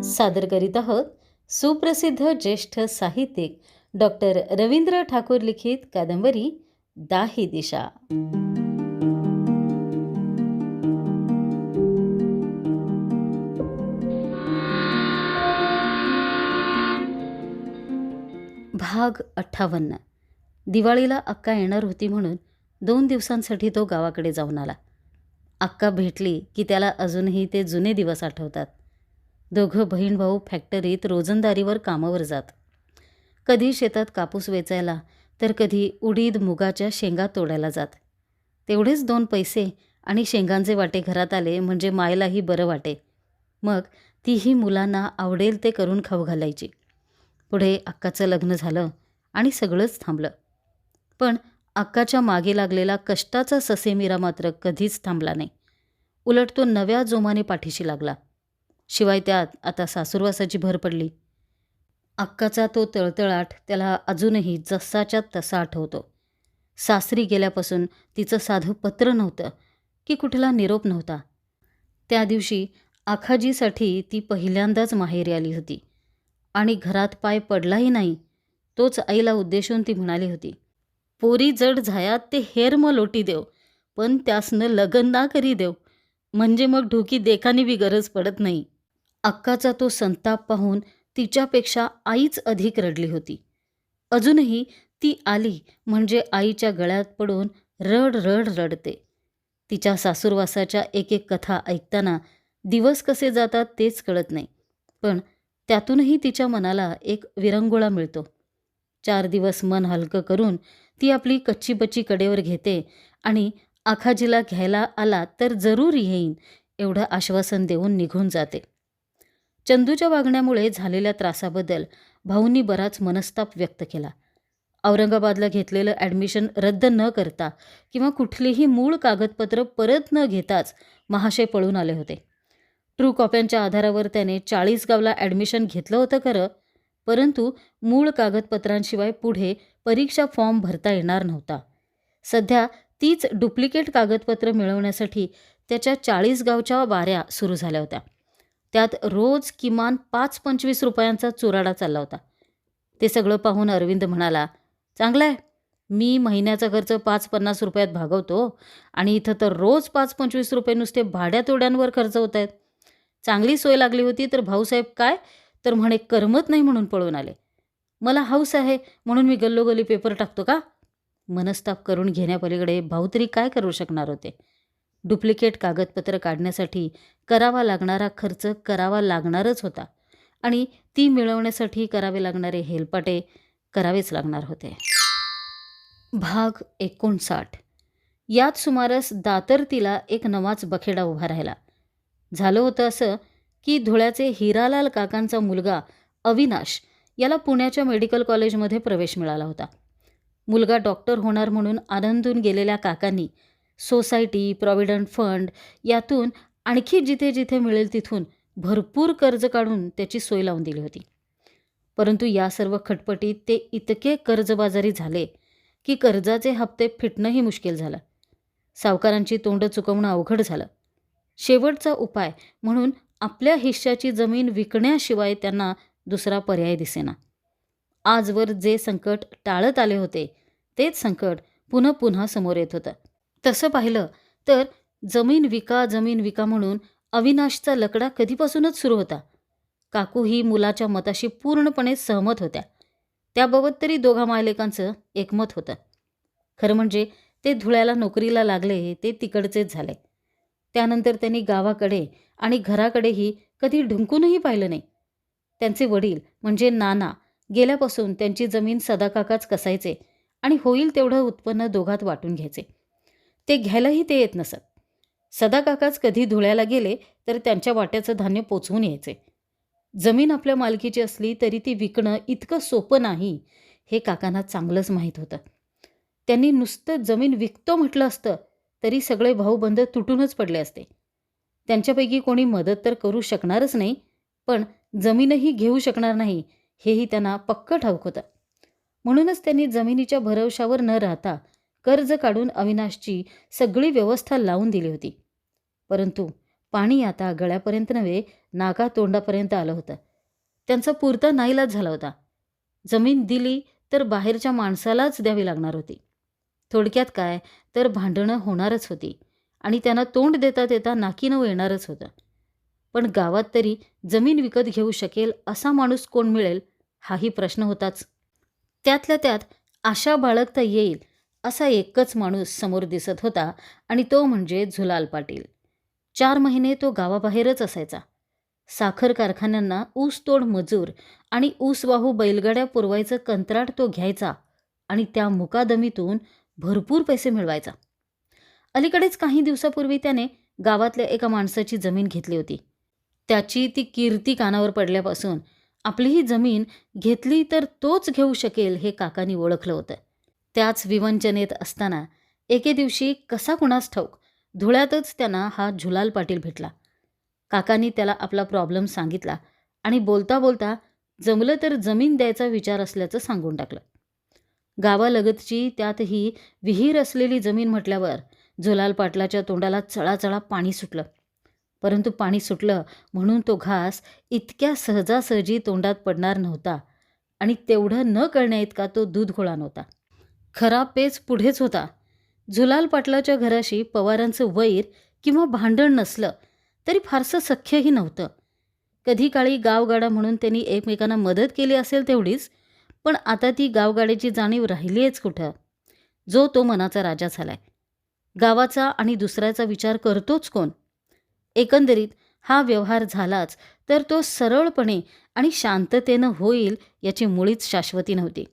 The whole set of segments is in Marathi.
सादर करीत आहोत सुप्रसिद्ध ज्येष्ठ साहित्यिक डॉक्टर रवींद्र ठाकूर लिखित कादंबरी दाही दिशा. भाग 58. दिवाळीला अक्का येणार होती म्हणून 2 दिवसांसाठी तो गावाकडे जाऊन आला. अक्का भेटली की त्याला अजूनही ते जुने दिवस आठवतात. दोघं बहीण भाऊ फॅक्टरीत रोजंदारीवर कामावर जात. कधी शेतात कापूस वेचायला तर कधी उडीद मुगाच्या शेंगा तोडायला जात. तेवढेच 2 पैसे आणि शेंगांचे वाटे घरात आले म्हणजे मायलाही बरं वाटे. मग तीही मुलांना आवडेल ते करून खाऊ घालायची. पुढे अक्काचं लग्न झालं आणि सगळंच थांबलं. पण अक्काच्या मागे लागलेला कष्टाचा ससेमिरा मात्र कधीच थांबला नाही. उलट तो नव्या जोमाने पाठीशी लागला. शिवाय त्यात आता सासूरवासाची भर पडली. अक्काचा तो तळतळाट त्याला अजूनही जसाच्या तसा आठवतो. सासरी गेल्यापासून तिचं साधं पत्र नव्हतं की कुठला निरोप नव्हता. त्या दिवशी आखाजीसाठी ती पहिल्यांदाच माहेरी आली होती आणि घरात पाय पडलाही नाही. तोच आईला उद्देशून ती म्हणाली होती, पोरी जड झायात ते हेर म लोटी देव, पण त्यासनं लगन ना करी देव, म्हणजे मग ढोकी देखानी बी गरज पडत नाही. अक्काचा तो संताप पाहून तिच्यापेक्षा आईच अधिक रडली होती. अजूनही ती आली म्हणजे आईच्या गळ्यात पडून रड रड रडते. तिच्या सासूरवासाच्या एक एक कथा ऐकताना दिवस कसे जातात तेच कळत नाही. पण त्यातूनही तिच्या मनाला एक विरंगुळा मिळतो. 4 दिवस मन हलकं करून ती आपली कच्ची बच्ची कडेवर घेते आणि आखाजीला घ्यायला आला तर जरूर येईन एवढं आश्वासन देऊन निघून जाते. चंदूच्या वागण्यामुळे झालेल्या त्रासाबद्दल भाऊंनी बराच मनस्ताप व्यक्त केला. औरंगाबादला घेतलेलं ॲडमिशन रद्द न करता किंवा कुठलीही मूळ कागदपत्र परत न घेताच महाशय पळून आले होते. ट्रू कॉप्यांच्या आधारावर त्याने 40 गावला ॲडमिशन घेतलं होतं खरं, परंतु मूळ कागदपत्रांशिवाय पुढे परीक्षा फॉर्म भरता येणार नव्हता. सध्या तीच डुप्लिकेट कागदपत्र मिळवण्यासाठी त्याच्या 40 गावच्या वाऱ्या सुरू झाल्या होत्या. त्यात रोज किमान 5-25 रुपयांचा चुराडा चालला होता. ते सगळं पाहून अरविंद म्हणाला, चांगलं आहे, मी महिन्याचा खर्च 5-50 रुपयात भागवतो आणि इथं तर रोज 5-25 रुपये नुसते भाड्यातोड्यांवर खर्च होत आहेत. चांगली सोय लागली होती तर भाऊसाहेब काय तर म्हणे करमत नाही म्हणून पळून आले. मला हौस आहे म्हणून मी गल्लोगल्ली पेपर टाकतो का? मनस्ताप करून घेण्यापलीकडे भाऊ तरी काय करू शकणार होते. डुप्लिकेट कागदपत्र काढण्यासाठी करावा लागणारा खर्च करावा लागणारच होता आणि ती मिळवण्यासाठी करावे लागणारे हेलपाटे करावेच लागणार होते. भाग 59. यात सुमारास दातरतीला एक नवाच बखेडा उभा राहिला. झालं होतं असं की धुळ्याचे हिरालाल काकांचा मुलगा अविनाश याला पुण्याच्या मेडिकल कॉलेजमध्ये प्रवेश मिळाला होता. मुलगा डॉक्टर होणार म्हणून आनंदून गेलेल्या काकांनी सोसायटी, प्रॉव्हिडंट फंड यातून आणखी जिथे जिथे मिळेल तिथून भरपूर कर्ज काढून त्याची सोय लावून दिली होती. परंतु या सर्व खटपटीत ते इतके कर्जबाजारी झाले की कर्जाचे हप्ते फिटणंही मुश्किल झालं. सावकारांची तोंड चुकवणं अवघड झालं. शेवटचा उपाय म्हणून आपल्या हिश्श्याची जमीन विकण्याशिवाय त्यांना दुसरा पर्याय दिसेना. आजवर जे संकट टाळत आले होते तेच संकट पुन्हा पुन्हा समोर येत होतं. तसं पाहिलं तर जमीन विका म्हणून अविनाशचा लकडा कधीपासूनच सुरू होता. काकूही मुलाच्या मताशी पूर्णपणे सहमत होत्या. त्याबाबत तरी दोघा मायलेकांचं एकमत होतं. खरं म्हणजे ते धुळ्याला नोकरीला लागले ते तिकडचेच झाले. त्यानंतर त्यांनी गावाकडे आणि घराकडेही कधी ढुंकूनही पाहिलं नाही. त्यांचे वडील म्हणजे नाना गेल्यापासून त्यांची जमीन सदाकाकाच कसायचे आणि होईल तेवढं उत्पन्न दोघात वाटून घ्यायचे. ते घ्यायलाही ते येत नसत. सदाकाकाच कधी धुळ्याला गेले तर त्यांच्या वाट्याचं धान्य पोचवून यायचे. जमीन आपल्या मालकीची असली तरी ती विकणं इतकं सोपं नाही हे काकांना चांगलंच माहीत होतं. त्यांनी नुसतं जमीन विकतो म्हटलं असतं तरी सगळे भाऊबंद तुटूनच पडले असते. त्यांच्यापैकी कोणी मदत तर करू शकणारच नाही, पण जमीनही घेऊ शकणार नाही हेही त्यांना पक्कं ठाऊक होतं. म्हणूनच त्यांनी जमिनीच्या भरवशावर न राहता कर्ज काढून अविनाशची सगळी व्यवस्था लावून दिली होती. परंतु पाणी आता गळ्यापर्यंत नव्हे, नाकातोंडापर्यंत आलं होतं. त्यांचा पुरता नाईलाज झाला होता. जमीन दिली तर बाहेरच्या माणसालाच द्यावी लागणार होती. थोडक्यात काय, तर भांडणं होणारच होती आणि त्यांना तोंड देता देता नाकीनऊ येणारच होतं. पण गावात तरी जमीन विकत घेऊ शकेल असा माणूस कोण मिळेल, हाही प्रश्न होताच. त्यातल्या त्यात आशा बाळगता येईल असा एकच माणूस समोर दिसत होता आणि तो म्हणजे झुलाल पाटील. 4 महिने तो गावाबाहेरच असायचा. साखर कारखान्यांना ऊसतोड मजूर आणि ऊसवाहू बैलगाड्या पुरवायचं कंत्राट तो घ्यायचा आणि त्या मुकादमीतून भरपूर पैसे मिळवायचा. अलीकडेच काही दिवसापूर्वी त्याने गावातल्या एका माणसाची जमीन घेतली होती. त्याची ती कीर्ती कानावर पडल्यापासून आपली ही जमीन घेतली तर तोच घेऊ शकेल हे काकांनी ओळखलं होतं. त्याच विवंचनेत असताना एके दिवशी कसा कुणास ठाऊक धुळ्यातच त्यांना हा झुलाल पाटील भेटला. काकांनी त्याला आपला प्रॉब्लेम सांगितला आणि बोलता बोलता जमलं तर जमीन द्यायचा विचार असल्याचं सांगून टाकलं. गावालगतची त्यातही विहीर असलेली जमीन म्हटल्यावर झुलाल पाटलाच्या तोंडाला चळाचळा पाणी सुटलं. परंतु पाणी सुटलं म्हणून तो घास इतक्या सहजासहजी तोंडात पडणार नव्हता आणि तेवढं न कळण्याइतका तो दूध घोळा नव्हता. खरा पेच पुढेच होता. झुलाल पाटलाच्या घराशी पवारांचं वैर किंवा भांडण नसलं तरी फारसं सख्यही नव्हतं. कधी काळी गावगाडा म्हणून त्यांनी एकमेकांना मदत केली असेल तेवढीच, पण आता ती गावगाड्याची जाणीव राहिलीच कुठं. जो तो मनाचा राजा झालाय. गावाचा आणि दुसऱ्याचा विचार करतोच कोण? एकंदरीत हा व्यवहार झालाच तर तो सरळपणे आणि शांततेनं होईल याची मुळीच शाश्वती नव्हती.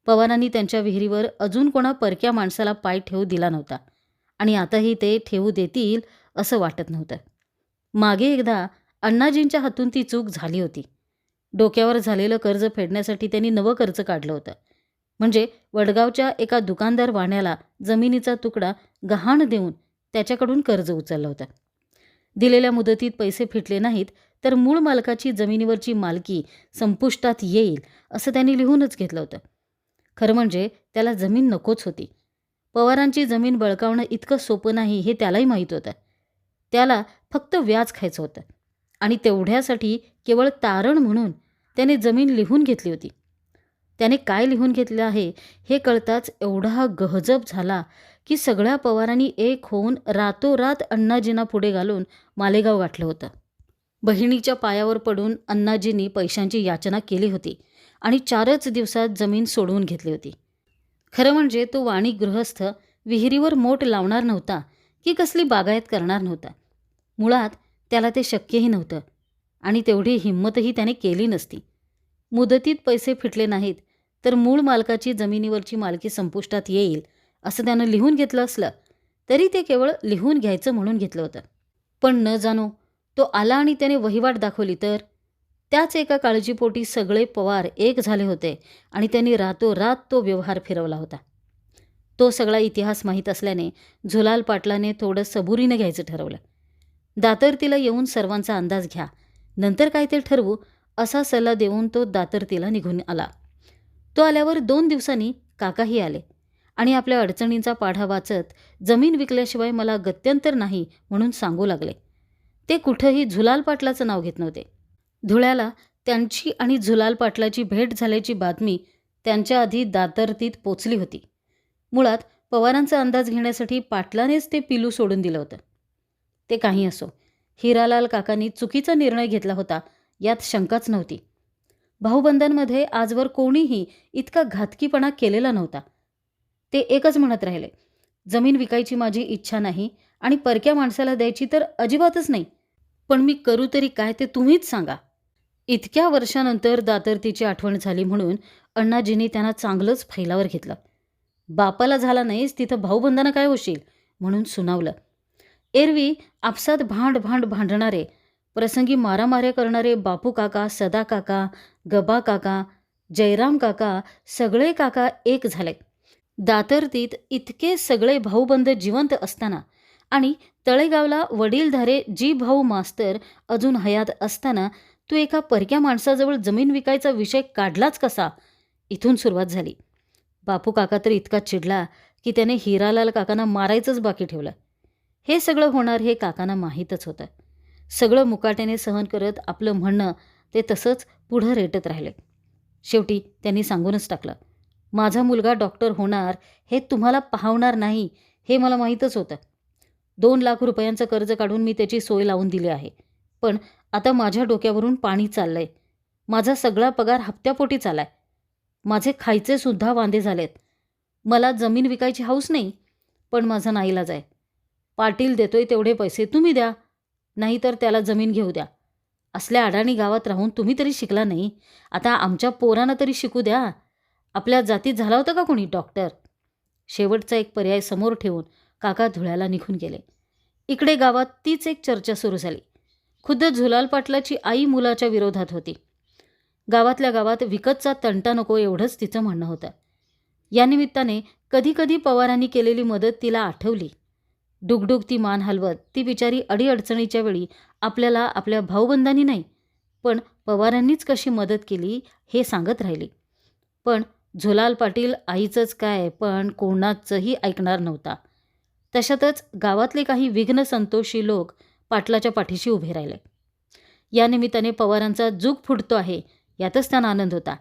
पवारांनी त्यांच्या विहिरीवर अजून कोणा परक्या माणसाला पाय ठेवू दिला नव्हता आणि आताही ते ठेवू देतील असं वाटत नव्हतं. मागे एकदा अण्णाजींच्या हातून ती चूक झाली होती. डोक्यावर झालेलं कर्ज फेडण्यासाठी त्यांनी नवं कर्ज काढलं होतं. म्हणजे वडगावच्या एका दुकानदार वाण्याला जमिनीचा तुकडा गहाण देऊन त्याच्याकडून कर्ज उचललं होतं. दिलेल्या मुदतीत पैसे फिटले नाहीत तर मूळ मालकाची जमिनीवरची मालकी संपुष्टात येईल असं त्यांनी लिहूनच घेतलं होतं. खरं म्हणजे त्याला जमीन नकोच होती. पवारांची जमीन बळकावणं इतकं सोपं नाही हे त्यालाही माहीत होतं. त्याला फक्त व्याज खायचं होतं आणि तेवढ्यासाठी केवळ तारण म्हणून त्याने जमीन लिहून घेतली होती. त्याने काय लिहून घेतलं आहे हे कळताच एवढा गहजब झाला की सगळ्या पवारांनी एक होऊन रातोरात अण्णाजींना पुढे घालून मालेगाव गाठलं होतं. बहिणीच्या पायावर पडून अण्णाजींनी पैशांची याचना केली होती आणि 4च दिवसात जमीन सोडवून घेतली होती. खरं म्हणजे तो वाणी गृहस्थ विहिरीवर मोट लावणार नव्हता की कसली बागायत करणार नव्हता. मुळात त्याला ते शक्यही नव्हतं आणि तेवढी हिंमतही त्याने केली नसती. मुदतीत पैसे फिटले नाहीत तर मूळ मालकाची जमिनीवरची मालकी संपुष्टात येईल असं त्यानं लिहून घेतलं असलं तरी ते केवळ लिहून घ्यायचं म्हणून घेतलं होतं. पण न जाणो तो आला आणि त्याने वहिवाट दाखवली तर त्याच एका काळजीपोटी सगळे पवार एक झाले होते आणि त्यांनी रातोरात तो व्यवहार फिरवला होता. तो सगळा इतिहास माहीत असल्याने झुलाल पाटलाने थोडं सबुरीनं घ्यायचं ठरवलं. दातर्तीला येऊन सर्वांचा अंदाज घ्या, नंतर काय ते ठरवू असा सल्ला देऊन तो दातर्तीला निघून आला. तो आल्यावर 2 दिवसांनी काकाही आले आणि आपल्या अडचणींचा पाढा वाचत जमीन विकल्याशिवाय मला गत्यंतर नाही म्हणून सांगू लागले. ते कुठंही झुलाल पाटलाचं नाव घेत नव्हते. धुळ्याला त्यांची आणि झुलाल पाटलाची भेट झाल्याची बातमी त्यांच्या आधी दातर्तीत पोचली होती. मुळात पवारांचा अंदाज घेण्यासाठी पाटलानेच ते पिलू सोडून दिलं होतं. ते काही असो, हिरालाल काकांनी चुकीचा निर्णय घेतला होता यात शंकाच नव्हती. भाऊबंदांमध्ये आजवर कोणीही इतका घातकीपणा केलेला नव्हता. ते एकच म्हणत राहिले, जमीन विकायची माझी इच्छा नाही आणि परक्या माणसाला द्यायची तर अजिबातच नाही, पण मी करू तरी काय ते तुम्हीच सांगा. इतक्या वर्षानंतर दातर्तीची आठवण झाली म्हणून अण्णाजींनी त्यांना चांगलंच फैलावर घेतलं. बापाला झाला नाहीस तिथं भाऊबंदांना काय होशील म्हणून सुनावलं. एरवी आपसात भांडणारे, प्रसंगी मारामाऱ्या करणारे बापू काका, सदा काका, गबा काका, जयराम काका सगळे काका एक झाले. दातर्तीत इतके सगळे भाऊबंद जिवंत असताना आणि तळेगावला वडीलधारे जी भाऊ मास्तर अजून हयात असताना तू एका परक्या माणसाजवळ जमीन विकायचा विषय काढलाच कसा, इथून सुरुवात झाली. बापू काका तर इतका चिडला की त्याने हिरालाल काकांना मारायचंच बाकी ठेवलं. हे सगळं होणार हे काकांना माहीतच होतं. सगळं मुकाट्याने सहन करत आपलं म्हणणं ते तसंच पुढं रेटत राहिले. शेवटी त्यांनी सांगूनच टाकलं, माझा मुलगा डॉक्टर होणार हे तुम्हाला पाहवणार नाही हे मला माहीतच होतं. 2 लाख रुपयांचं कर्ज काढून मी त्याची सोय लावून दिली आहे. पण आता माझ्या डोक्यावरून पाणी चाललंय. माझा सगळा पगार हप्त्यापोटी चालाय. माझे खायचे सुद्धा वांदे झालेत. मला जमीन विकायची हौस नाही, पण माझा नाईलाज आहे. पाटील देतोय तेवढे पैसे तुम्ही द्या, नाहीतर त्याला जमीन घेऊ द्या. असल्या अडाणी गावात राहून तुम्ही तरी शिकला नाही. आता आमच्या पोरांना तरी शिकू द्या. आपल्या जातीत झाला होता का कोणी डॉक्टर? शेवटचा एक पर्याय समोर ठेवून काका धुळ्याला निघून गेले. इकडे गावात तीच एक चर्चा सुरू झाली. खुद्द झुलाल पाटलाची आई मुलाच्या विरोधात होती. गावातल्या गावात विकतचा तंटा नको एवढंच तिचं म्हणणं होतं. या निमित्ताने कधी कधी पवारांनी केलेली मदत तिला आठवली. डुगडुग ती मान हलवत ती बिचारी अडीअडचणीच्या वेळी आपल्याला आपल्या भाऊबंधांनी नाही, पण पवारांनीच कशी मदत केली हे सांगत राहिली. पण झुलाल पाटील आईचंच काय पण कोणाचंही ऐकणार नव्हता. तशातच गावातले काही विघ्न संतोषी लोक पाटलाच्या पाठीशी उभे राहिले. या निमित्ताने पवारांचा जुग फुटतो आहे यातच त्यांना आनंद होता.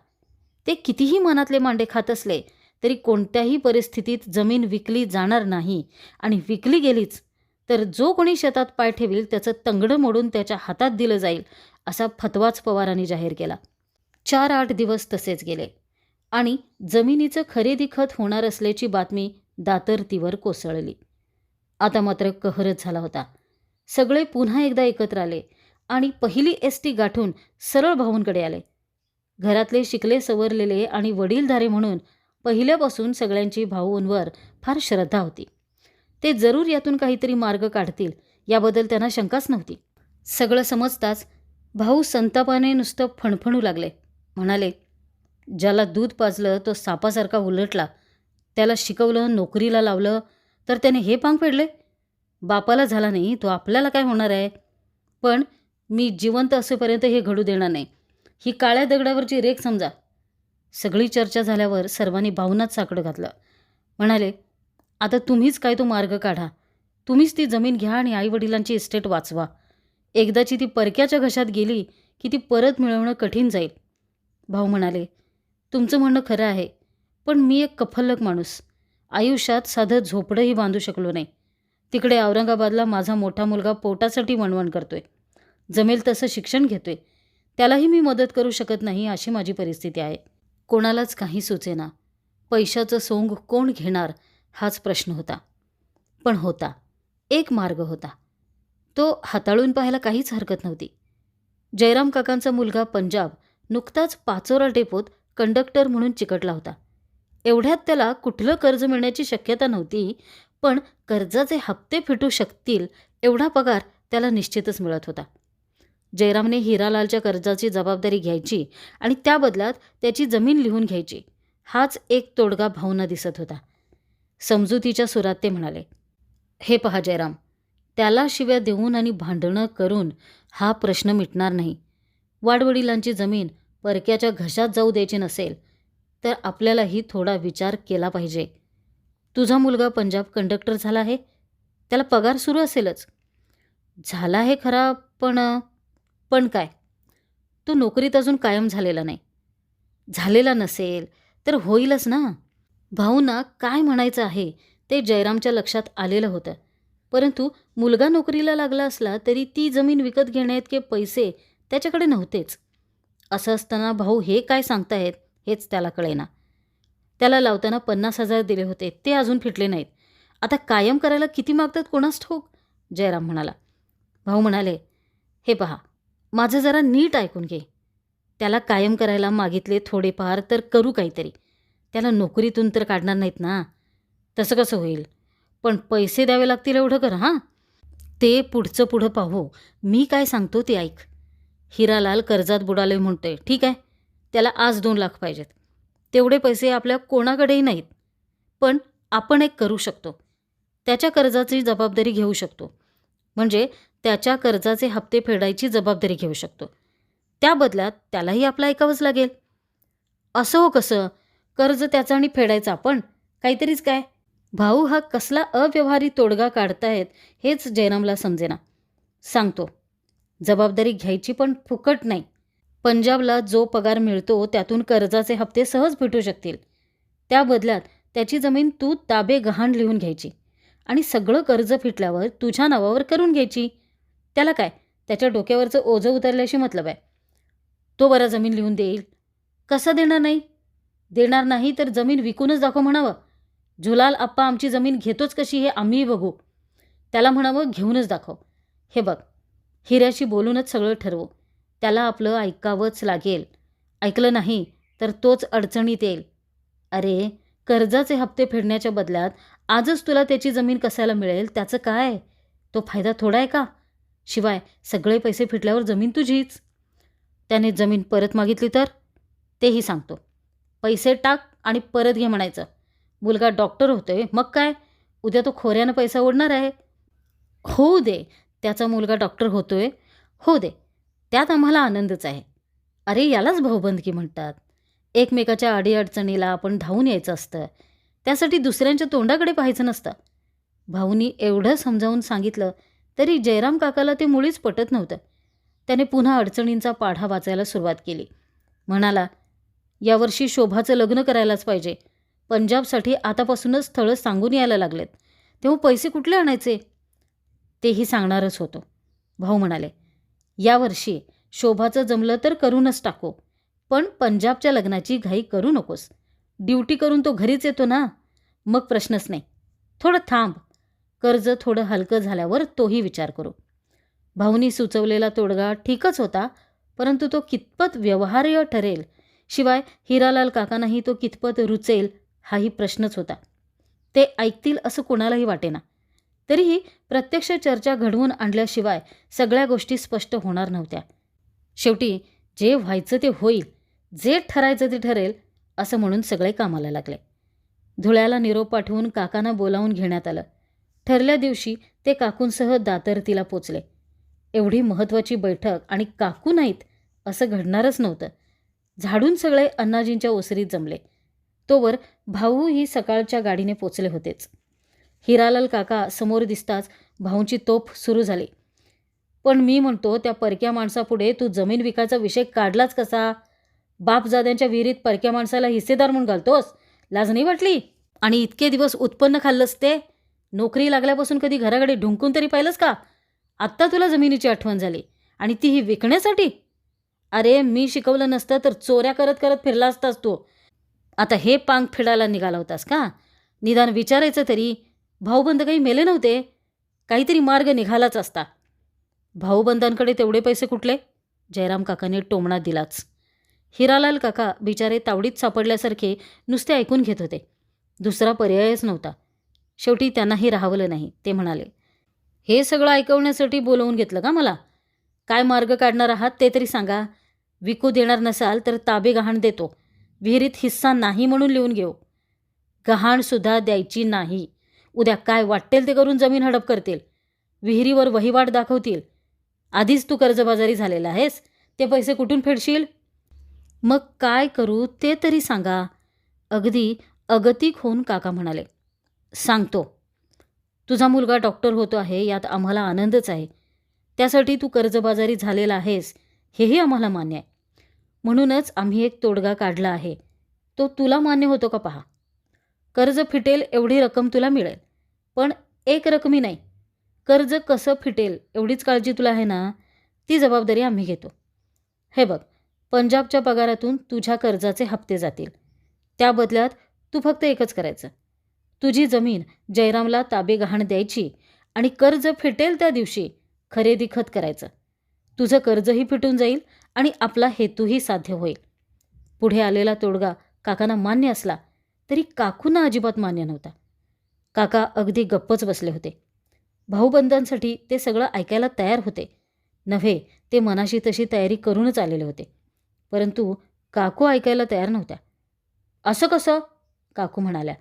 ते कितीही मनातले मांडे खात असले तरी कोणत्याही परिस्थितीत जमीन विकली जाणार नाही, आणि विकली गेलीच तर जो कोणी शेतात पाय ठेवील त्याचं तंगडं मोडून त्याच्या हातात दिलं जाईल असा फतवाच पवारांनी जाहीर केला. 4-8 दिवस तसेच गेले आणि जमिनीचं खरेदी खत होणार असल्याची बातमी दातर्तीवर कोसळली. आता मात्र कहरच झाला होता. सगळे पुन्हा एकदा एकत्र आले आणि पहिली एसटी गाठून सरळ भाऊंकडे आले. घरातले शिकले सवरलेले आणि वडीलधारे म्हणून पहिल्यापासून सगळ्यांची भाऊंवर फार श्रद्धा होती. ते जरूर यातून काहीतरी मार्ग काढतील याबद्दल त्यांना शंकाच नव्हती. सगळं समजताच भाऊ संतापाने नुसतं फणफणू लागले. म्हणाले, ज्याला दूध पाजलं तो सापासारखा उलटला, त्याला शिकवलं नोकरीला लावलं तर त्याने हे पांग फेडले. बापाला झाला नाही तो आपल्याला काय होणार आहे. पण मी जिवंत असेपर्यंत हे घडू देणार नाही. ही काळ्या दगडावरची रेख समजा. सगळी चर्चा झाल्यावर सर्वांनी भावनात साकडं घातलं. म्हणाले, आता तुम्हीच काय तो मार्ग काढा. तुम्हीच ती जमीन घ्या आणि आईवडिलांची इस्टेट वाचवा. एकदाची ती परक्याच्या घशात गेली की ती परत मिळवणं कठीण जाईल. भाऊ म्हणाले, तुमचं म्हणणं खरं आहे, पण मी एक कफल्लक माणूस. आयुष्यात साधं झोपडंही बांधू शकलो नाही. तिकडे औरंगाबादला माझा मोठा मुलगा पोटासाठी वणवण करतोय. जमेल तसं शिक्षण घेतोय. त्यालाही मी मदत करू शकत नाही अशी माझी परिस्थिती आहे. कोणालाच काही सुचेना. पैशाचं सोंग कोण घेणार हाच प्रश्न होता. पण होता, एक मार्ग होता. तो हाताळून पाहायला काहीच हरकत नव्हती. जयराम काकांचा मुलगा पंजाब नुकताच पाचोरा डेपोत कंडक्टर म्हणून चिकटला होता. एवढ्यात त्याला कुठलं कर्ज मिळण्याची शक्यता नव्हती, पण कर्जाचे हप्ते फिटू शकतील एवढा पगार त्याला निश्चितच मिळत होता. जयरामने हिरालालच्या कर्जाची जबाबदारी घ्यायची आणि त्या बदल्यात त्याची जमीन लिहून घ्यायची, हाच एक तोडगा भाऊंना दिसत होता. समजुतीच्या सुरात ते म्हणाले, हे पहा जयराम, त्याला शिव्या देऊन आणि भांडणं करून हा प्रश्न मिटणार नाही. वाडवडिलांची जमीन परक्याच्या घशात जाऊ द्यायची नसेल तर आपल्यालाही थोडा विचार केला पाहिजे. तुझा मुलगा पंजाब कंडक्टर झाला आहे, त्याला पगार सुरू असेलच. झाला आहे खरा, पण काय, तो नोकरीत अजून कायम झालेला नाही. झालेला नसेल तर होईलच ना. भाऊंना काय म्हणायचं आहे ते जयरामच्या लक्षात आलेलं होतं. परंतु मुलगा नोकरीला लागला असला तरी ती जमीन विकत घेण्याइतके पैसे त्याच्याकडे नव्हतेच. असं असताना भाऊ हे काय सांगतायत हेच त्याला कळेना. त्याला लावताना 50,000 दिले होते, ते अजून फिटले नाहीत. आता कायम करायला किती मागतात कोणास ठाऊक, जयराम म्हणाला. भाऊ म्हणाले, हे पहा, माझं जरा नीट ऐकून घे. त्याला कायम करायला मागितले थोडेफार तर करू काहीतरी. त्याला नोकरीतून तर काढणार नाहीत ना. तसं कसं होईल, पण पैसे द्यावे लागतील एवढं कर. हां, ते पुढचं पुढं पाहू. मी काय सांगतो ते ऐक. हिरालाल कर्जात बुडाले म्हणतोय, ठीक आहे, त्याला आज 2 लाख पाहिजेत. तेवढे पैसे आपल्या कोणाकडेही नाहीत, पण आपण एक करू शकतो. त्याच्या कर्जाची जबाबदारी घेऊ शकतो. म्हणजे त्याच्या कर्जाचे हप्ते फेडायची जबाबदारी घेऊ शकतो. त्या बदल्यात त्यालाही आपलं ऐकावंच लागेल. असं हो कसं, कर्ज त्याचं आणि फेडायचं आपण, काहीतरीच काय. भाऊ हा कसला अव्यवहारी तोडगा काढतायत हेच जयरामला समजेना. सांगतो, जबाबदारी घ्यायची पण फुकट नाही. पंजाबला जो पगार मिळतो त्यातून कर्जाचे हप्ते सहज फिटू शकतील. त्या बदल्यात त्याची जमीन तू ताबे गहाण लिहून घ्यायची आणि सगळं कर्ज फिटल्यावर तुझ्या नावावर करून घ्यायची. त्याला काय, त्याच्या डोक्यावरचं ओझं उतरल्याशी मतलब आहे. तो बरा जमीन लिहून देईल. कसा देणार नाही? देणार नाही तर जमीन विकूनच दाखव म्हणावं. झुलाल आप्पा आमची जमीन घेतोच कशी हे आम्हीही बघू. त्याला म्हणावं घेऊनच दाखव. हे बघ, हिऱ्याशी बोलूनच सगळं ठरवू. त्याला आपलं ऐकावंच लागेल. ऐकलं नाही तर तोच अडचणीत येईल. अरे, कर्जाचे हप्ते फेडण्याच्या बदल्यात आजच तुला त्याची जमीन कसायला मिळेल त्याचं काय? तो फायदा थोडा आहे का? शिवाय सगळे पैसे फिटल्यावर जमीन तुझीच. त्याने जमीन परत मागितली तर? तेही सांगतो. पैसे टाक आणि परत घे म्हणायचं. मुलगा डॉक्टर होतोय, मग काय? उद्या तो खोऱ्यानं पैसा ओढणार आहे. होऊ दे, त्याचा मुलगा डॉक्टर होतोय, होऊ दे. त्यात आम्हाला आनंदच आहे. अरे, यालाच भाऊबंदकी म्हणतात. एकमेकाच्या अडीअडचणीला आपण धावून यायचं असतं. त्यासाठी दुसऱ्यांच्या तोंडाकडे पाहायचं नसतं. भाऊनी एवढं समजावून सांगितलं तरी जयराम काकाला ते मुळीच पटत नव्हतं. त्याने पुन्हा अडचणींचा पाढा वाचायला सुरुवात केली. म्हणाला, यावर्षी शोभाचं लग्न करायलाच पाहिजे. पंजाबसाठी आतापासूनच स्थळं सांगून यायला लागलेत. तेव्हा पैसे कुठले आणायचे? तेही सांगणारच होतो. भाऊ म्हणाले, यावर्षी शोभाचं जमलं तर करूनच टाकू. पण पंजाबच्या लग्नाची घाई करू नकोस. ड्युटी करून तो घरीच येतो ना, मग प्रश्नच नाही. थोडं थांब. कर्ज थोडं हलकं झाल्यावर तोही विचार करू. भाऊनी सुचवलेला तोडगा ठीकच होता, परंतु तो कितपत व्यवहार्य ठरेल, शिवाय हिरालाल काकांनाही तो कितपत रुचेल हाही प्रश्नच होता. ते ऐकतील असं कोणालाही वाटेना. तरीही प्रत्यक्ष चर्चा घडवून आणल्याशिवाय सगळ्या गोष्टी स्पष्ट होणार नव्हत्या. शेवटी जे व्हायचं ते होईल, जे ठरायचं ते ठरेल असं म्हणून सगळे कामाला लागले. धुळ्याला निरोप पाठवून काकांना बोलावून घेण्यात आलं. ठरल्या दिवशी ते काकूंसह दातर्तीला पोचले. एवढी महत्त्वाची बैठक आणि काकू नाहीत असं घडणारच नव्हतं. झाडून सगळे अण्णाजींच्या ओसरीत जमले. तोवर भाऊही सकाळच्या गाडीने पोचले होतेच. हिरालाल काका समोर दिसताच भाऊंची तोफ सुरू झाली. पण मी म्हणतो, त्या परक्या माणसापुढे तू जमीन विकायचा विषय काढलाच कसा? बापजाद्यांच्या विहिरीत परक्या माणसाला हिस्सेदार म्हणून घालतोस? लाज नाही वाटली? आणि इतके दिवस उत्पन्न खाल्लंस ते? नोकरी लागल्यापासून कधी घराकडे ढुंकून तरी पाहिलंस का? आत्ता तुला जमिनीची आठवण झाली आणि तीही विकण्यासाठी? अरे, मी शिकवलं नसतं तर चोऱ्या करत करत फिरला असतास तू. आता हे पांग फिडायला निघाला होतास का? निदान विचारायचं तरी. भाऊबंद काही मेले नव्हते. काहीतरी मार्ग निघालाच असता. भाऊबंदांकडे तेवढे पैसे कुठले? जयराम काकाने टोमणा दिलाच. हिरालाल काका बिचारे तावडीत सापडल्यासारखे नुसते ऐकून घेत होते. दुसरा पर्यायच नव्हता. शेवटी त्यांनाही राहवलं नाही. ते म्हणाले, हे सगळं ऐकवण्यासाठी बोलवून घेतलं का मला? काय मार्ग काढणार आहात ते तरी सांगा. विकू देणार नसाल तर ताबे गहाण देतो. विहिरीत हिस्सा नाही म्हणून लिहून घेऊ. गहाणसुद्धा द्यायची नाही. उद्या काय वाटेल ते करून जमीन हडप करतील. विहिरीवर वहिवाट दाखवतील. आधीच तू कर्जबाजारी झालेला आहेस. ते पैसे कुठून फेडशील? मग काय करू ते तरी सांगा. अगदी अगतिक होऊन काका म्हणाले, सांगतो. तुझा मुलगा डॉक्टर होतो आहे यात आम्हाला आनंदच आहे. त्यासाठी तू कर्जबाजारी झालेला आहेस हेही आम्हाला मान्य आहे. म्हणूनच आम्ही एक तोडगा काढला आहे. तो तुला मान्य होतो का पहा. कर्ज फिटेल एवढी रक्कम तुला मिळेल, पण एक रकमी नाही. कर्ज कसं फिटेल एवढीच काळजी तुला आहे ना? ती जबाबदारी आम्ही घेतो. हे बघ, पंजाबच्या पगारातून तुझ्या कर्जाचे हप्ते जातील. त्या बदल्यात तू फक्त एकच करायचं. तुझी जमीन जयरामला ताबे गहाण द्यायची आणि कर्ज फिटेल त्या दिवशी खरेदी खत करायचं. तुझं कर्जही फिटून जाईल आणि आपला हेतूही साध्य होईल. पुढे आलेला तोडगा काकांना मान्य असला तरी काकूंना अजिबात मान्य नव्हता. काका अगदी गप्पच बसले होते. भाऊबंदांसाठी ते सगळं ऐकायला तयार होते. नव्हे, ते मनाशी तशी तयारी करूनच आलेले होते. परंतु काकू ऐकायला तयार नव्हत्या. असं कसं? काकू म्हणाल्या,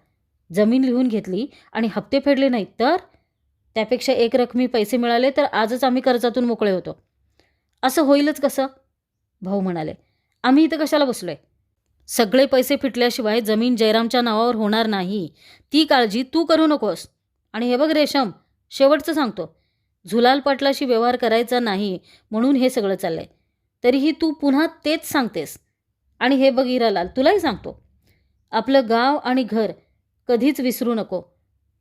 जमीन लिहून घेतली आणि हप्ते फेडले नाहीत तर? त्यापेक्षा एक रकमी पैसे मिळाले तर आजच आम्ही कर्जातून मोकळे होतो. असं होईलच कसं? भाऊ म्हणाले, आम्ही इथं कशाला बसलोय? सगळे पैसे फिटल्याशिवाय जमीन जयरामच्या नावावर होणार नाही. ती काळजी तू करू नकोस. आणि हे बघ रेशम, शेवटचं सांगतो, झुलाल पाटलाशी व्यवहार करायचा नाही म्हणून हे सगळं चाललंय. तरीही तू पुन्हा तेच सांगतेस. आणि हे बघ हिरालाल, तुलाही सांगतो, आपलं गाव आणि घर कधीच विसरू नको.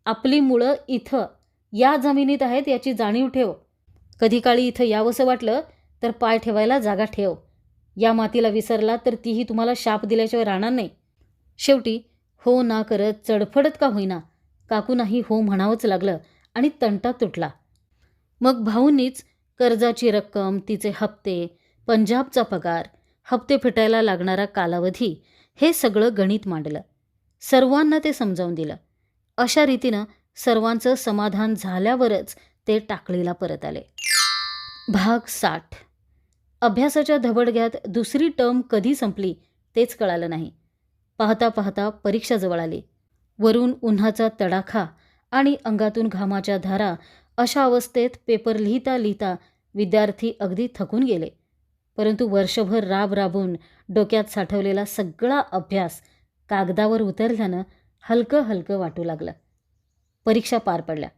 आपली मुळं इथं या जमिनीत आहेत याची जाणीव ठेव. कधी काळी इथं यावंसं वाटलं तर पाय ठेवायला जागा ठेव. या मातीला विसरला तर तीही तुम्हाला शाप दिल्याशिवाय राहणार नाही. शेवटी हो ना करत चडफडत का होईना काकूनाही हो म्हणावंच लागलं आणि तंटा तुटला. मग भाऊंनीच कर्जाची रक्कम, तिचे हप्ते, पंजाबचा पगार, हप्ते फिटायला लागणारा कालावधी हे सगळं गणित मांडलं. सर्वांना ते समजावून दिलं. अशा रीतीनं सर्वांचं समाधान झाल्यावरच ते टाकळीला परत आले. भाग 60. अभ्यासाच्या धबडग्यात दुसरी टर्म कधी संपली तेच कळालं नाही. पाहता पाहता परीक्षा जवळ आली. वरून उन्हाचा तडाखा आणि अंगातून घामाच्या धारा अशा अवस्थेत पेपर लिहिता लिहिता विद्यार्थी अगदी थकून गेले. परंतु वर्षभर राबून डोक्यात साठवलेला सगळा अभ्यास कागदावर उतरल्यानं हलकं हलकं वाटू लागलं. परीक्षा पार पडल्या.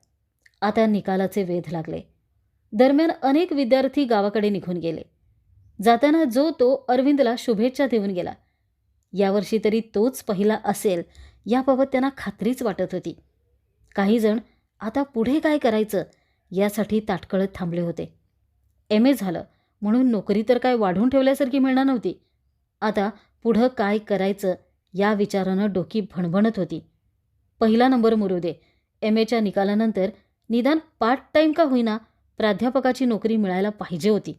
आता निकालाचे वेध लागले. दरम्यान अनेक विद्यार्थी गावाकडे निघून गेले. जाताना जो तो अरविंदला शुभेच्छा देऊन गेला. यावर्षी तरी तोच पहिला असेल याबाबत त्यांना खात्रीच वाटत होती. काही जण आता पुढे काय करायचं यासाठी ताटकळत थांबले होते. MA झालं म्हणून नोकरी तर काय वाढून ठेवल्यासारखी मिळणार नव्हती. आता पुढं काय करायचं या विचारानं डोकी भणभणत होती. पहिला नंबर मुरू दे, MAच्या निकालानंतर निदान पार्ट टाईम का होईना प्राध्यापकाची नोकरी मिळायला पाहिजे होती.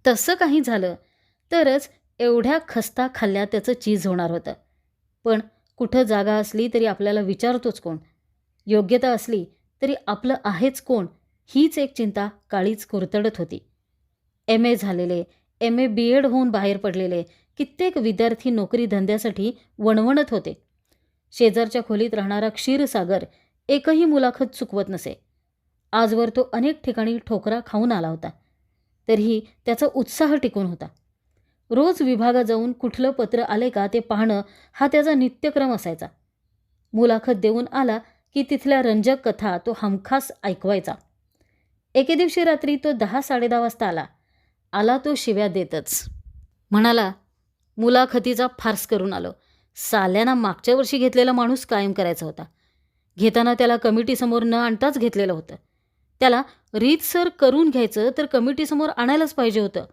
तसं काही झालं तरच एवढ्या खस्ता खाल्ल्या त्याचं चीज होणार होतं. पण कुठं जागा असली तरी आपल्याला विचारतोच कोण, योग्यता असली तरी आपलं आहेच कोण, हीच एक चिंता काळीच कुरतडत होती. MA झालेले, MA BEd होऊन बाहेर पडलेले कित्येक विद्यार्थी नोकरी धंद्यासाठी वणवणत होते. शेजारच्या खोलीत राहणारा क्षीरसागर एकही मुलाखत चुकवत नसे. आजवर तो अनेक ठिकाणी ठोकरा खाऊन आला होता. तरीही त्याचा उत्साह टिकून होता. रोज विभागात जाऊन कुठलं पत्र आले का ते पाहणं हा त्याचा नित्यक्रम असायचा. मुलाखत देऊन आला की तिथल्या रंजक कथा तो हमखास ऐकवायचा. एके दिवशी रात्री तो 10-10:30 वाजता आला तो शिव्या देतच. म्हणाला, मुलाखतीचा फार्स करून आलो. साल्याना मागच्या वर्षी घेतलेला माणूस कायम करायचा होता. घेताना त्याला कमिटीसमोर न आणताच घेतलेलं होतं. त्याला रीतसर करून घ्यायचं तर कमिटीसमोर आणायलाच पाहिजे होतं.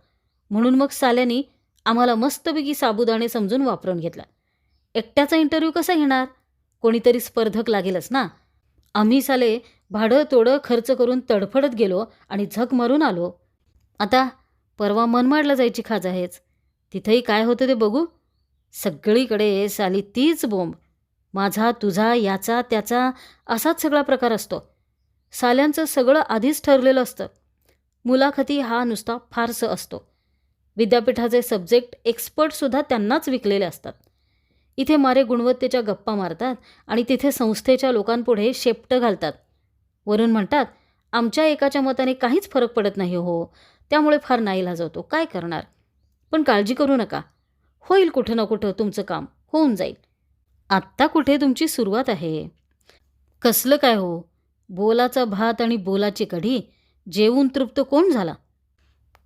म्हणून मग साल्यानी आम्हाला मस्तपैकी साबुदाणे समजून वापरून घेतला. एकट्याचा इंटरव्ह्यू कसा घेणार? कोणीतरी स्पर्धक लागेलच ना. आम्ही साले भाडं तोडं खर्च करून तडफडत गेलो आणि झक मारून आलो. आता परवा मनमाडला जायची खाज आहेच. तिथंही काय होतं ते बघू. सगळीकडे साली तीच बोंब. माझा, तुझा, याचा, त्याचा असाच सगळा प्रकार असतो. साल्यांचं सगळं आधीच ठरलेलं असतं. मुलाखती हा नुसता फार्स असतो. विद्यापीठाचे सब्जेक्ट एक्सपर्टसुद्धा त्यांनाच विकलेले असतात. इथे मारे गुणवत्तेच्या गप्पा मारतात आणि तिथे संस्थेच्या लोकांपुढे शेपटं घालतात. वरून म्हणतात, आमच्या एकाच्या मताने काहीच फरक पडत नाही हो, त्यामुळे फार नाईलाज होतो. काय करणार? पण काळजी करू नका, होईल कुठं ना कुठं तुमचं काम, होऊन जाईल. आत्ता कुठे तुमची सुरुवात आहे. कसलं काय हो, बोलाचा भात आणि बोलाची कढी, जेवून तृप्त कोण झाला?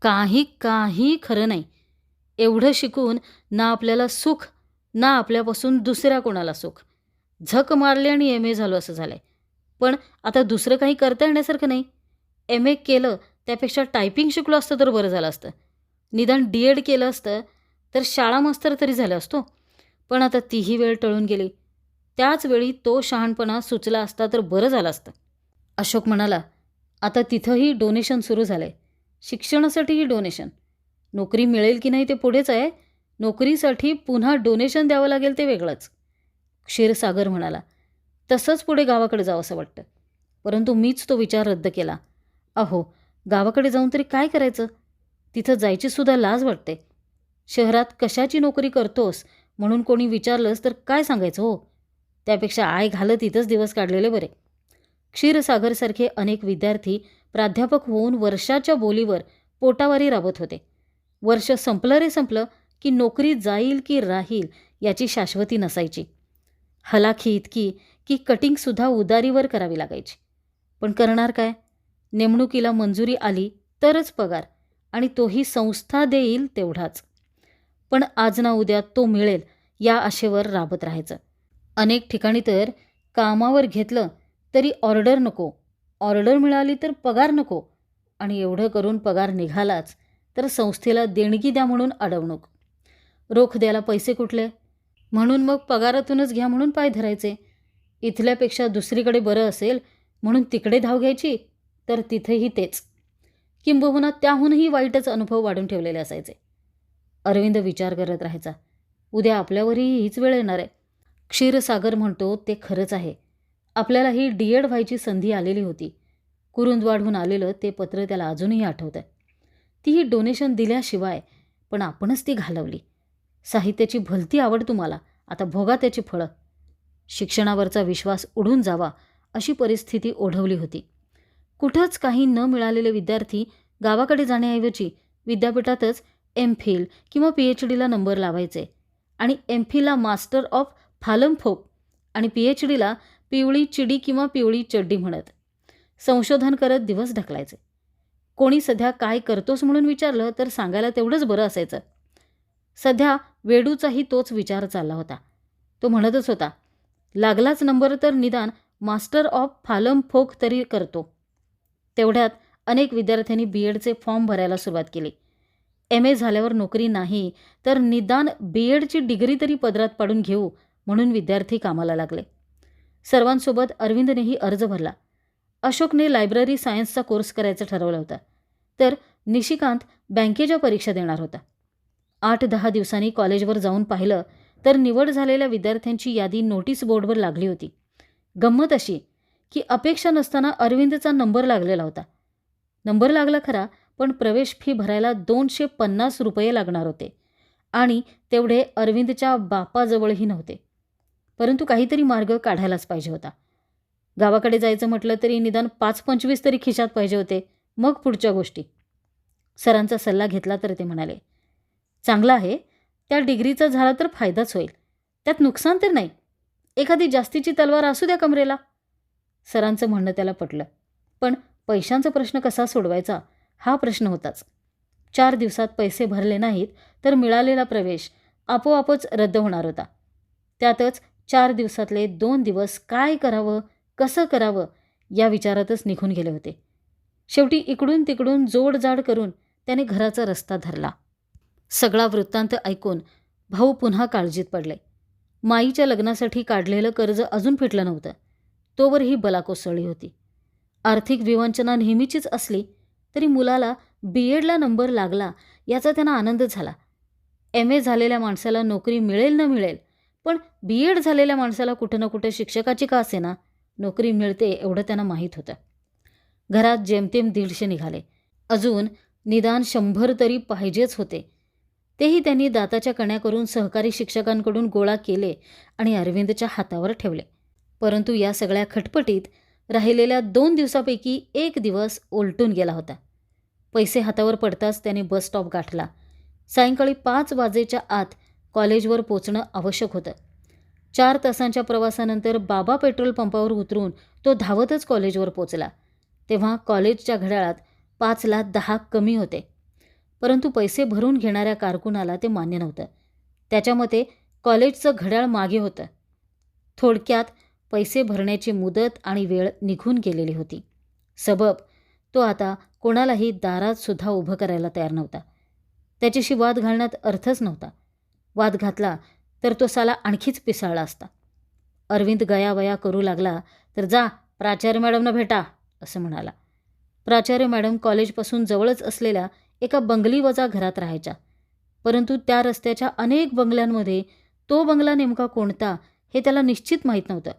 काही खरं नाही. एवढं शिकून ना आपल्याला सुख ना आपल्यापासून दुसऱ्या कोणाला सुख. झक मारले आणि MA झालो असं झालंय. पण आता दुसरं काही करता येण्यासारखं नाही. MA केलं त्यापेक्षा टायपिंग शिकलो असतं तर बरं झालं असतं. निदान DEd केलं असतं तर शाळा मास्तर तरी झालं असतो. पण आता तीही वेळ टळून गेली. त्याच वेळी तो शहाणपणा सुचला असता तर बरं झालं असतं. अशोक म्हणाला, आता तिथंही डोनेशन सुरू झालंय. शिक्षणासाठीही डोनेशन. नोकरी मिळेल की नाही ते पुढेच आहे. नोकरीसाठी पुन्हा डोनेशन द्यावं लागेल ते वेगळंच. क्षीरसागर म्हणाला, तसंच पुढे गावाकडे जावं असं वाटतं. परंतु मीच तो विचार रद्द केला. अहो, गावाकडे जाऊन तरी काय करायचं? तिथं जायची सुद्धा लाज वाटते. शहरात कशाची नोकरी करतोस म्हणून कोणी विचारलंस तर काय सांगायचं हो? त्यापेक्षा आय घालत इथंच दिवस काढलेले बरे. क्षीरसागरसारखे अनेक विद्यार्थी प्राध्यापक होऊन वर्षाच्या बोलीवर पोटावारी राबत होते. वर्ष संपलं रे संपलं की नोकरी जाईल की राहील याची शाश्वती नसायची. हलाखी इतकी की कटिंगसुद्धा उदारीवर करावी लागायची. पण करणार काय? नेमणुकीला मंजुरी आली तरच पगार, आणि तोही संस्था देईल तेवढाच. पण आज ना उद्या तो मिळेल या आशेवर राबत राहायचं. अनेक ठिकाणी तर कामावर घेतलं तरी ऑर्डर नको, ऑर्डर मिळाली तर पगार नको, आणि एवढं करून पगार निघालाच तर संस्थेला देणगी द्या म्हणून अडवणूक. रोख द्यायला पैसे कुठले, म्हणून मग पगारातूनच घ्या म्हणून पाय धरायचे. इथल्यापेक्षा दुसरीकडे बरं असेल म्हणून तिकडे धाव घ्यायची, तर तिथेही तेच. किंबहुना त्याहूनही वाईटच अनुभव वाढून ठेवलेले असायचे. अरविंद विचार करत राहायचा, उद्या आपल्यावरही हीच वेळ येणार आहे. क्षीरसागर म्हणतो ते खरंच आहे. आपल्याला ही डीएड व्हायची संधी आलेली होती. कुरुंदवाडहून आलेलं ते पत्र त्याला अजूनही आठवतंय. तीही डोनेशन दिल्याशिवाय, पण आपणच ती घालवली. साहित्याची भलती आवड तुम्हाला, आता भोगा त्याची फळं. शिक्षणावरचा विश्वास उडून जावा अशी परिस्थिती ओढवली होती. कुठंच काही न मिळालेले विद्यार्थी गावाकडे जाण्याऐवजी विद्यापीठातच एम.फिल किंवा PhDला नंबर लावायचे, आणि एम.फिलला मास्टर ऑफ फालम फोक आणि PhDला पिवळी चिडी किंवा पिवळी चड्डी म्हणत संशोधन करत दिवस ढकलायचे. कोणी सध्या काय करतोस म्हणून विचारलं तर सांगायला तेवढंच बरं असायचं. सध्या वेडूचाही तोच विचार चालला होता. तो म्हणतच होता, लागलाच नंबर तर निदान मास्टर ऑफ फालम फोक तरी करतो. तेवढ्यात अनेक विद्यार्थ्यांनी BEdचे फॉर्म भरायला सुरुवात केली. MA झाल्यावर नोकरी नाही तर निदान BEdची डिग्री तरी पदरात पाडून घेऊ म्हणून विद्यार्थी कामाला लागले. सर्वांसोबत अरविंदनेही अर्ज भरला. अशोकने लायब्ररी सायन्सचा कोर्स करायचं ठरवलं होतं, तर निशिकांत बँकेच्या परीक्षा देणार होता. 8-10 दिवसांनी कॉलेजवर जाऊन पाहिलं तर निवड झालेल्या विद्यार्थ्यांची यादी नोटीस बोर्डवर लागली होती. गंमत अशी की अपेक्षा नसताना अरविंदचा नंबर लागलेला होता. नंबर लागला खरा, पण प्रवेश फी भरायला 250 रुपये लागणार होते, आणि तेवढे अरविंदच्या बापाजवळही नव्हते. परंतु काहीतरी मार्ग काढायलाच पाहिजे होता. गावाकडे जायचं म्हटलं तरी निदान 5-25 तरी खिशात पाहिजे होते, मग पुढच्या गोष्टी. सरांचा सल्ला घेतला तर ते म्हणाले, चांगला आहे, त्या डिग्रीचा झाला तर फायदाच होईल, त्यात नुकसान तर नाही. एखादी जास्तीची तलवार असू द्या कमरेला. सरांचं म्हणणं त्याला पटलं, पण पैशांचा प्रश्न कसा सोडवायचा हा प्रश्न होताच. 4 दिवसात पैसे भरले नाहीत तर मिळालेला प्रवेश आपोआपच रद्द होणार होता. त्यातच 4 दिवसातले 2 दिवस काय करावं, कसं करावं या विचारातच निघून गेले होते. शेवटी इकडून तिकडून जोडजाड करून त्याने घराचा रस्ता धरला. सगळा वृत्तांत ऐकून भाऊ पुन्हा काळजीत पडले. माईच्या लग्नासाठी काढलेलं कर्ज अजून फिटलं नव्हतं, तोवर ही बला कोसळली होती. आर्थिक विवंचना नेहमीचीच असली तरी मुलाला BEdला नंबर लागला याचा त्यांना आनंद झाला. MA झालेल्या माणसाला नोकरी मिळेल न मिळेल, पण BEd झालेल्या माणसाला कुठं ना कुठं शिक्षकाची का असेना नोकरी मिळते एवढं त्यांना माहीत होतं. घरात जेमतेम 150 निघाले. अजून निदान 100 तरी पाहिजेच होते. तेही त्यांनी दाताच्या कण्या करून सहकारी शिक्षकांकडून गोळा केले आणि अरविंदच्या हातावर ठेवले. परंतु या सगळ्या खटपटीत राहिलेल्या 2 दिवसापैकी 1 दिवस उलटून गेला होता. पैसे हातावर पडताच त्याने बस स्टॉप गाठला. सायंकाळी 5 वाजेच्या आत कॉलेजवर पोचणं आवश्यक होतं. 4 तासांच्या प्रवासानंतर बाबा पेट्रोल पंपावर उतरून तो धावतच कॉलेजवर पोचला. तेव्हा कॉलेजच्या घड्याळात 5:10 कमी होते. परंतु पैसे भरून घेणाऱ्या कारकुनाला ते मान्य नव्हतं. त्याच्या मते कॉलेजचं घड्याळ मागे होतं. थोडक्यात पैसे भरण्याची मुदत आणि वेळ निघून गेलेली होती. सबब तो आता कोणालाही दारात सुद्धा उभं करायला तयार नव्हता. त्याच्याशी वाद घालण्यात अर्थच नव्हता. वाद घातला तर तो साला आणखीच पिसाळला असता. अरविंद गयावया करू लागला तर जा प्राचार्य मॅडमना भेटा असं म्हणाला. प्राचार्य मॅडम कॉलेजपासून जवळच असलेल्या एका बंगलीवजा घरात राहायच्या. परंतु त्या रस्त्याच्या अनेक बंगल्यांमध्ये तो बंगला नेमका कोणता हे त्याला निश्चित माहीत नव्हतं.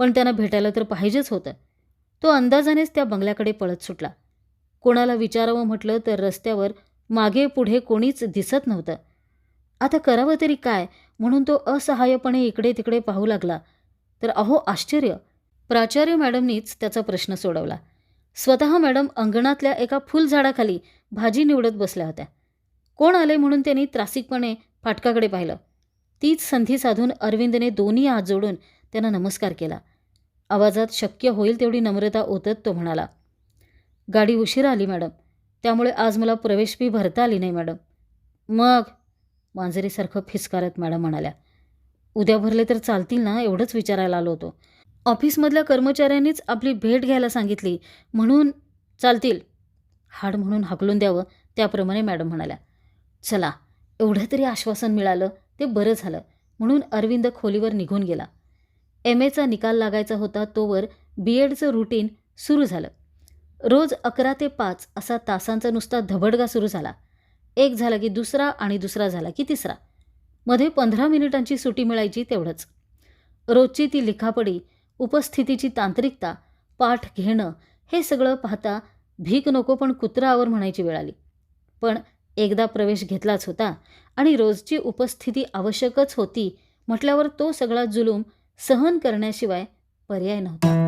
पण त्यांना भेटायला तर पाहिजेच होतं. तो अंदाजानेच त्या बंगल्याकडे पळत सुटला. कोणाला विचारावं म्हटलं तर रस्त्यावर मागे पुढे कोणीच दिसत नव्हतं. आता करावं तरी काय म्हणून तो असहाय्यपणे इकडे तिकडे पाहू लागला. तर अहो आश्चर्य, प्राचार्य मॅडमनीच त्याचा प्रश्न सोडवला. स्वतः मॅडम अंगणातल्या एका फुलझाडाखाली भाजी निवडत बसल्या होत्या. कोण आले म्हणून त्यांनी त्रासिकपणे फाटकाकडे पाहिलं. तीच संधी साधून अरविंदने दोन्ही हात जोडून त्यांना नमस्कार केला. आवाजात शक्य होईल तेवढी नम्रता ओतत तो म्हणाला, गाडी उशिरा आली मॅडम, त्यामुळे आज मला प्रवेश फी भरता आली नाही मॅडम. मग मांजरीसारखं फिसकारत मॅडम म्हणाल्या, उद्या भरले तर चालतील ना, एवढंच विचारायला आलो होतो. ऑफिसमधल्या कर्मचाऱ्यांनीच आपली भेट घ्यायला सांगितली म्हणून चालतील. हाड म्हणून हाकलून द्यावं त्याप्रमाणे मॅडम म्हणाल्या. चला, एवढं तरी आश्वासन मिळालं ते बरं झालं म्हणून अरविंद खोलीवर निघून गेला. MAचा निकाल लागायचा होता तोवर BEdचं रुटीन सुरू झालं. रोज 11 ते 5 असा तासांचा नुसता धबडगा सुरू झाला. एक झाला की दुसरा आणि दुसरा झाला की तिसरा. मध्ये 15 मिनिटांची सुटी मिळायची तेवढंच. रोजची ती लिखापडी, उपस्थितीची तांत्रिकता, पाठ घेणं हे सगळं पाहता भीक नको पण कुत्रा आवर म्हणायची वेळ आली. पण एकदा प्रवेश घेतलाच होता आणि रोजची उपस्थिती आवश्यकच होती म्हटल्यावर तो सगळा जुलूम सहन करण्याशिवाय पर्याय नव्हता.